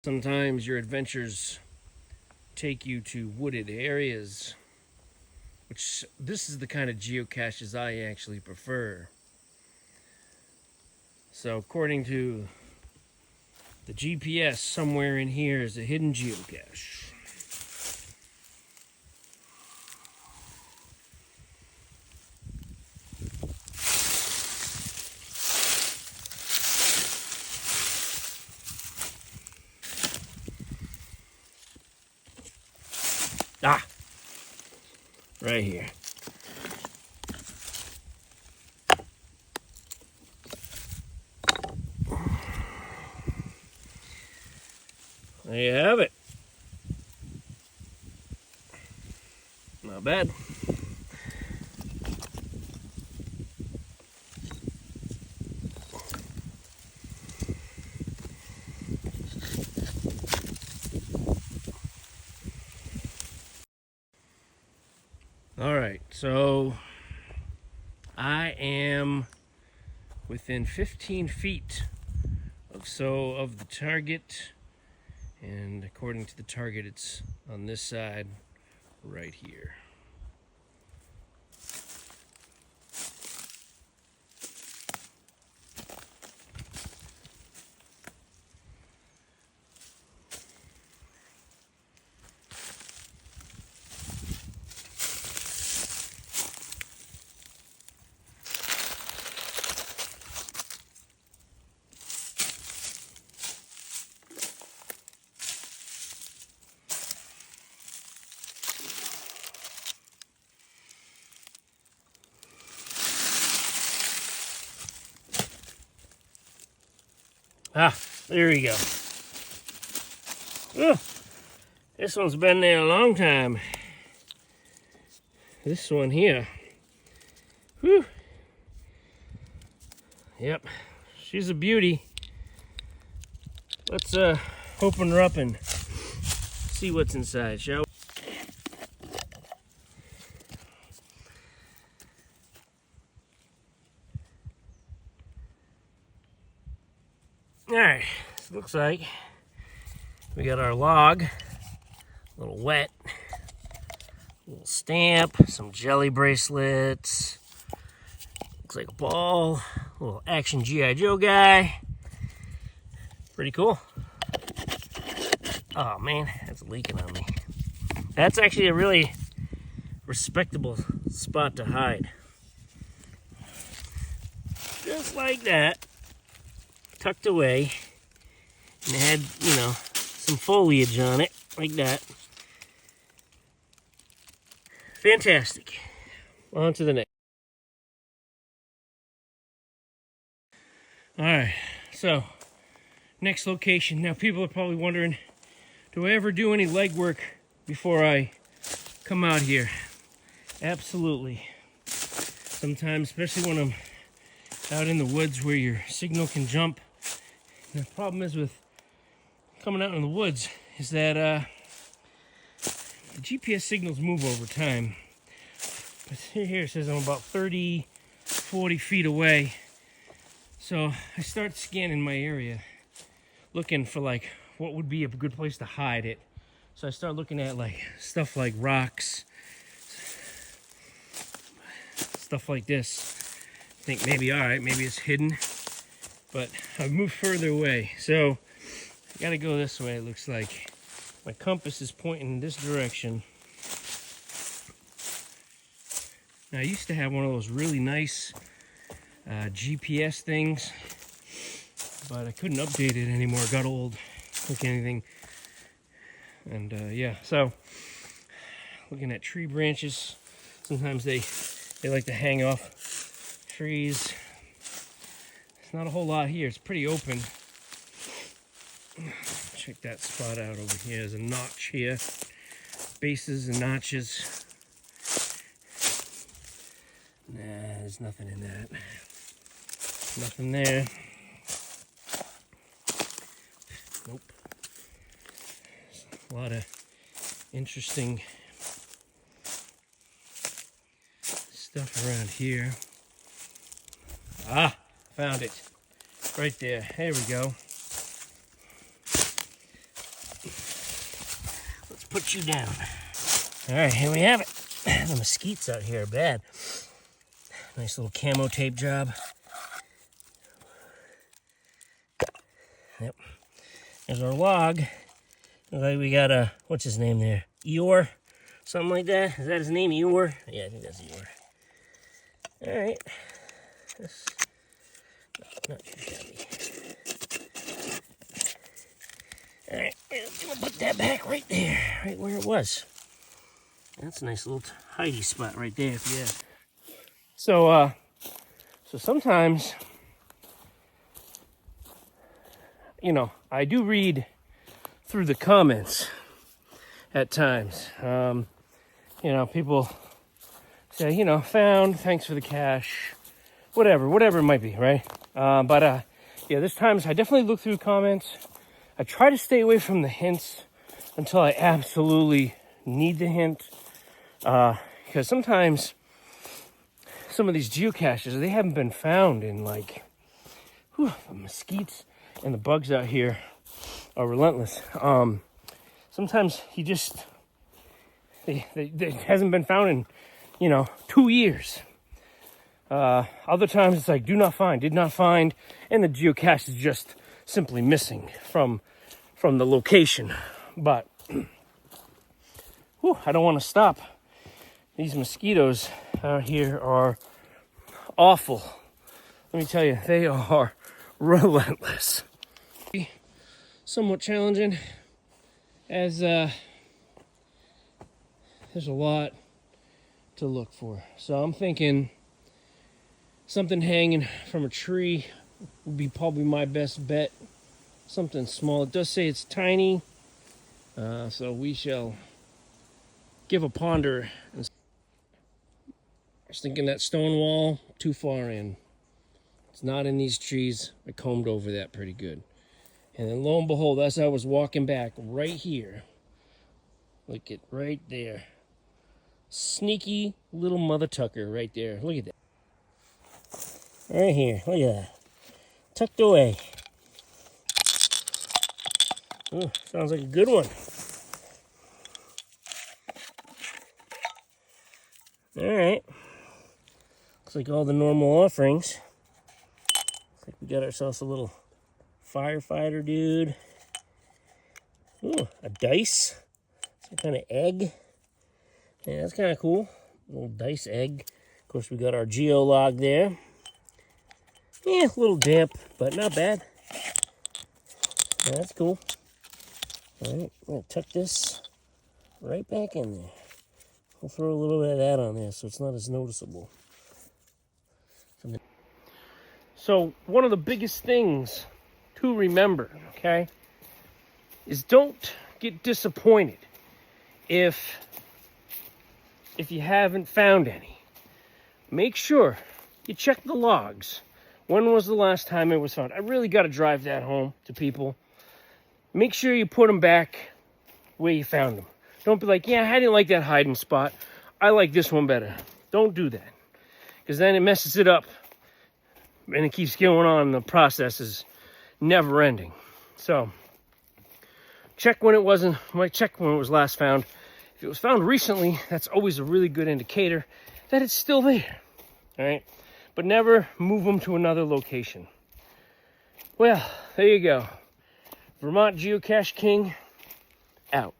Sometimes your adventures take you to wooded areas, which this is the kind of geocaches I actually prefer. So according to the GPS, somewhere in here is a hidden geocache. Ah! Right here. There you have it. Not bad. All right, so I am within 15 feet of the target, and according to the target, it's on this side right here. Ah, there we go. Oh, this one's been there a long time. This one here. Whew. Yep, she's a beauty. Let's open her up and see what's inside, shall we? Alright, so it looks like we got our log, a little wet, a little stamp, some jelly bracelets, looks like a ball, a little action G.I. Joe guy. Pretty cool. Oh man, that's leaking on me. That's actually a really respectable spot to hide. Just like that. Tucked away, and it had, some foliage on it, like that. Fantastic. On to the next. Alright, so, next location. Now, people are probably wondering, do I ever do any legwork before I come out here? Absolutely. Sometimes, especially when I'm out in the woods where your signal can jump. And the problem is with coming out in the woods is that the GPS signals move over time. But here it says I'm about 30, 40 feet away. So I start scanning my area, looking for like what would be a good place to hide it. So I start looking at like stuff like rocks, stuff like this. I think maybe, all right, maybe it's hidden. But I've moved further away, so I gotta go this way, it looks like. My compass is pointing in this direction. Now, I used to have one of those really nice GPS things, but I couldn't update it anymore. It got old, like anything. And yeah, so looking at tree branches. Sometimes they like to hang off trees. Not a whole lot here. It's pretty open. Check that spot out over here. There's a notch here. Bases and notches. Nah, there's nothing in that. Nothing there. Nope. There's a lot of interesting stuff around here. Ah! Found it. Right there. There we go. put you down. All right, here we have it. The mesquites out here are bad. Nice little camo tape job. Yep. There's our log. Looks like we got a, what's his name there? Eeyore? Something like that. Is that his name, Eeyore? Yeah, I think that's Eeyore. All right. That's not too shabby. All right, I'm gonna put that back right there, right where it was. That's a nice little hidey spot right there, if you have. So sometimes, you know, I do read through the comments at times. You know, people say, you know, found, thanks for the cash, whatever it might be, right? Yeah, there's times I definitely look through comments. I try to stay away from the hints until I absolutely need the hint. Because sometimes some of these geocaches, they haven't been found in like, the mesquites and the bugs out here are relentless. Sometimes it hasn't been found in, you know, 2 years. Other times it's like, did not find, and the geocache is just simply missing from the location. But I don't want to stop. These mosquitoes out here are awful. Let me tell you, they are relentless. Somewhat challenging, as there's a lot to look for. So I'm thinking something hanging from a tree would be probably my best bet. Something small. It does say it's tiny, so we shall give a ponder. I was thinking that stone wall, too far in. It's not in these trees. I combed over that pretty good. And then lo and behold, as I was walking back right here, look at right there. Sneaky little mother tucker right there. Look at that. Right here. Look at that. Tucked away. Ooh, sounds like a good one. All right. Looks like all the normal offerings. Looks like we got ourselves a little firefighter dude. Ooh, a dice. Some kind of egg. Yeah, that's kind of cool. A little dice egg. Of course, we got our geolog there. Yeah, a little damp, but not bad. Yeah, that's cool. All right, I'm going to tuck this right back in there. We'll throw a little bit of that on there so it's not as noticeable. So one of the biggest things to remember, okay, is don't get disappointed if you haven't found any. Make sure you check the logs. When was the last time it was found? I really got to drive that home to people. Make sure you put them back where you found them. Don't be like, yeah, I didn't like that hiding spot. I like this one better. Don't do that. Because then it messes it up. And it keeps going on. The process is never ending. So, check when it was last found. If it was found recently, that's always a really good indicator that it's still there. All right? But never move them to another location. Well, there you go. Vermont Geocache King, out.